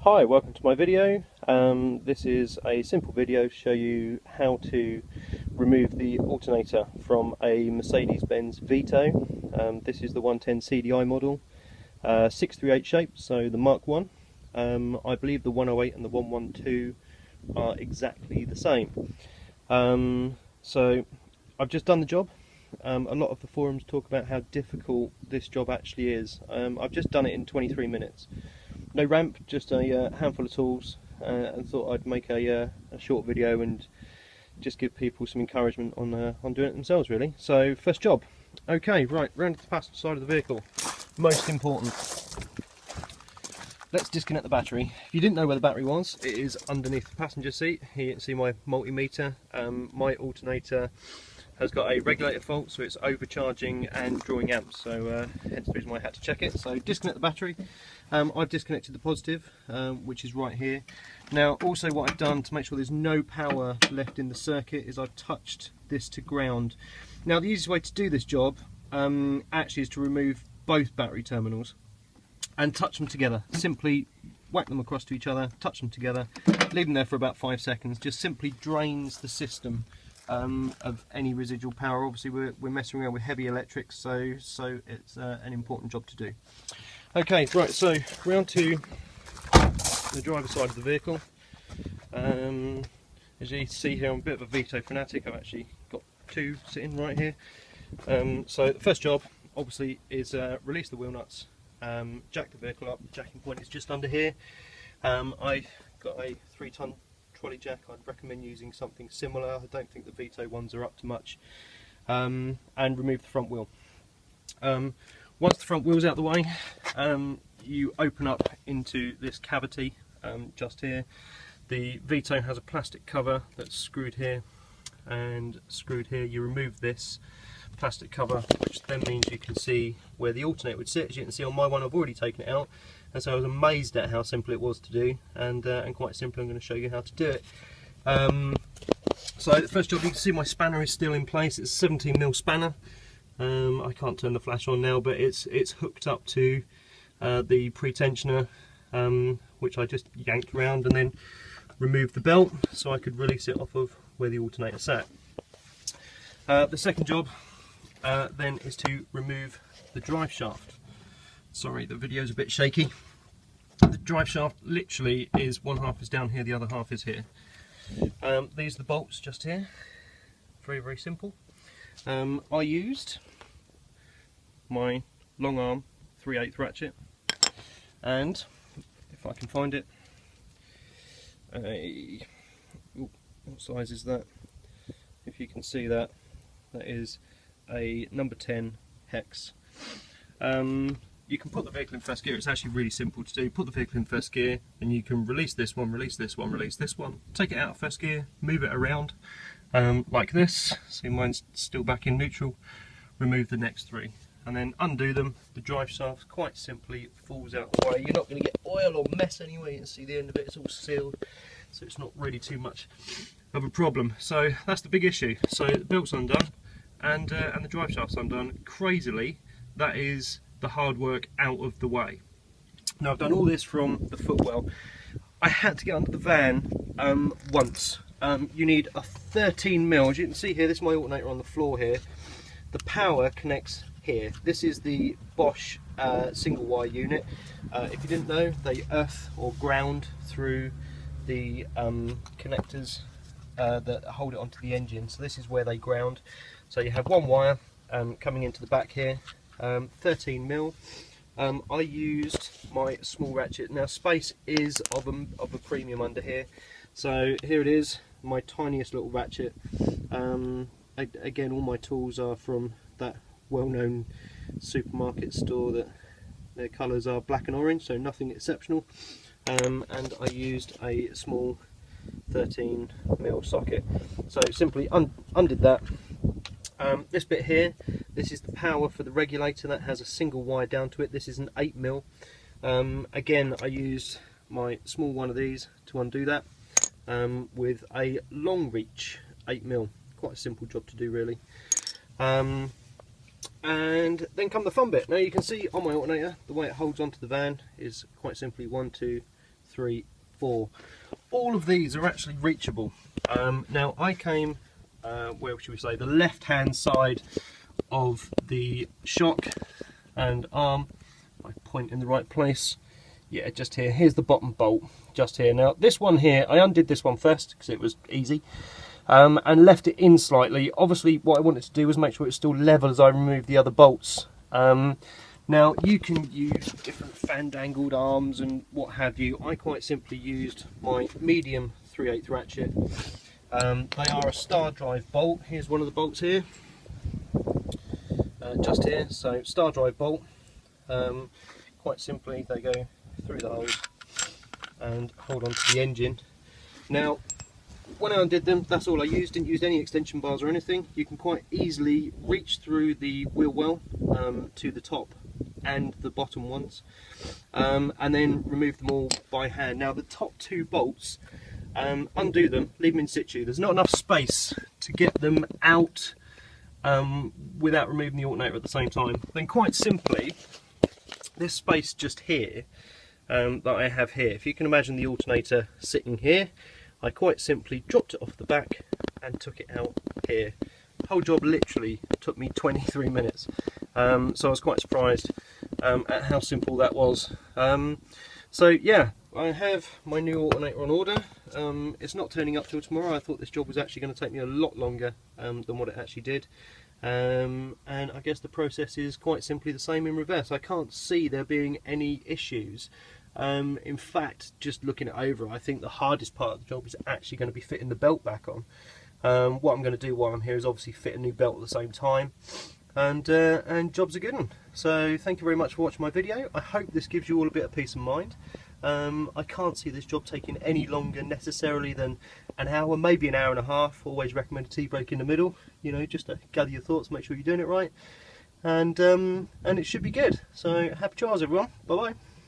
Hi, welcome to my video. This is a simple video to show you how to remove the alternator from a Mercedes-Benz Vito. This is the 110 CDI model, 638 shape, so the Mark 1. I believe the 108 and the 112 are exactly the same. So I've just done the job. A lot of the forums talk about how difficult this job actually is. I've just done it in 23 minutes. No ramp, just a handful of tools, and thought I'd make a short video and just give people some encouragement on doing it themselves, really. So, first job. Okay, right, round to the passenger side of the vehicle. Most important. Let's disconnect the battery. If you didn't know where the battery was, it is underneath the passenger seat. Here you can see my multimeter. My alternator has got a regulator fault, so it's overcharging and drawing amps, so hence the reason why I had to check it. So disconnect the battery. I've disconnected the positive, which is right here. Now also what I've done to make sure there's no power left in the circuit is I've touched this to ground. Now the easiest way to do this job actually is to remove both battery terminals and touch them together. Simply whack them across to each other, touch them together, leave them there for about 5 seconds. Just simply drains the system of any residual power. Obviously we're messing around with heavy electrics, so it's an important job to do. Okay, right, so round to the driver's side of the vehicle. As you see here, I'm a bit of a Vito fanatic. I've actually got two sitting right here. So the first job obviously is release the wheel nuts, jack the vehicle up. The jacking point is just under here. I got a 3-ton trolley jack. I'd recommend using something similar. I don't think the Vito ones are up to much. And remove the front wheel. Once the front wheel's out the way, you open up into this cavity just here. The Vito has a plastic cover that's screwed here and screwed here. You remove this plastic cover, which then means you can see where the alternator would sit. As you can see on my one, I've already taken it out, and so I was amazed at how simple it was to do, and quite simply I'm going to show you how to do it. So the first job, you can see my spanner is still in place. It's a 17mm spanner. I can't turn the flash on now, but it's hooked up to the pre-tensioner, which I just yanked around and then removed the belt so I could release it off of where the alternator sat. The second job then is to remove the drive shaft. Sorry, the video's a bit shaky. The drive shaft literally is one half is down here, the other half is here. These are the bolts just here. Very, very simple. I used my long arm 3/8 ratchet, and if I can find it, what size is that? If you can see that, that is a number 10 hex. You can put the vehicle in first gear. It's actually really simple to do. Put the vehicle in first gear, and you can release this one, release this one, release this one, take it out of first gear, move it around like this. See, mine's still back in neutral. Remove the next three and then undo them. The drive shaft quite simply falls out of the way. You're not going to get oil or mess anyway. You can see the end of it, it's all sealed, so it's not really too much of a problem. So that's the big issue. So the belt's undone and the drive shaft's undone. Crazily, that is the hard work out of the way. Now I've done all this from the footwell. I had to get under the van once. You need a 13mm. As you can see here, this is my alternator on the floor here. The power connects here. This is the Bosch single wire unit. If you didn't know, they earth or ground through the connectors that hold it onto the engine. So this is where they ground. So you have one wire coming into the back here, 13mm. I used my small ratchet. Now space is of a premium under here. So here it is, my tiniest little ratchet. Again, all my tools are from that well-known supermarket store that their colours are black and orange, so nothing exceptional. And I used a small 13mm socket. So simply undid that. This bit here, this is the power for the regulator. That has a single wire down to it. This is an 8mm. Again, I used my small one of these to undo that with a long reach 8mm. Quite a simple job to do, really. And then come the fun bit. Now you can see on my alternator, the way it holds onto the van is quite simply 1, 2, 3, 4. All of these are actually reachable. Now I came, where should we say, the left hand side of the shock and arm. I point in the right place. Yeah, just here. Here's the bottom bolt, just here. Now this one here, I undid this one first because it was easy, and left it in slightly. Obviously what I wanted to do was make sure it's still level as I remove the other bolts. Now you can use different fandangled arms and what have you. I quite simply used my medium 3/8 ratchet. They are a star drive bolt. Here's one of the bolts here, just here. So star drive bolt. Quite simply they go through the hose and hold on to the engine. Now when I undid them, that's all I used. Didn't use any extension bars or anything. You can quite easily reach through the wheel well to the top and the bottom ones, and then remove them all by hand. Now the top 2 bolts, undo them, leave them in situ. There's not enough space to get them out without removing the alternator at the same time. Then quite simply, this space just here that I have here, if you can imagine the alternator sitting here, I quite simply dropped it off the back and took it out here. The whole job literally took me 23 minutes. So I was quite surprised at how simple that was. So yeah, I have my new alternator on order. It's not turning up till tomorrow. I thought this job was actually going to take me a lot longer than what it actually did. And I guess the process is quite simply the same in reverse. I can't see there being any issues. In fact, just looking it over, I think the hardest part of the job is actually going to be fitting the belt back on. What I'm going to do while I'm here is obviously fit a new belt at the same time, and jobs are good one. So thank you very much for watching my video. I hope this gives you all a bit of peace of mind. I can't see this job taking any longer necessarily than an hour, maybe an hour and a half. Always recommend a tea break in the middle, you know, just to gather your thoughts, make sure you're doing it right, and it should be good. So happy trials everyone, bye bye.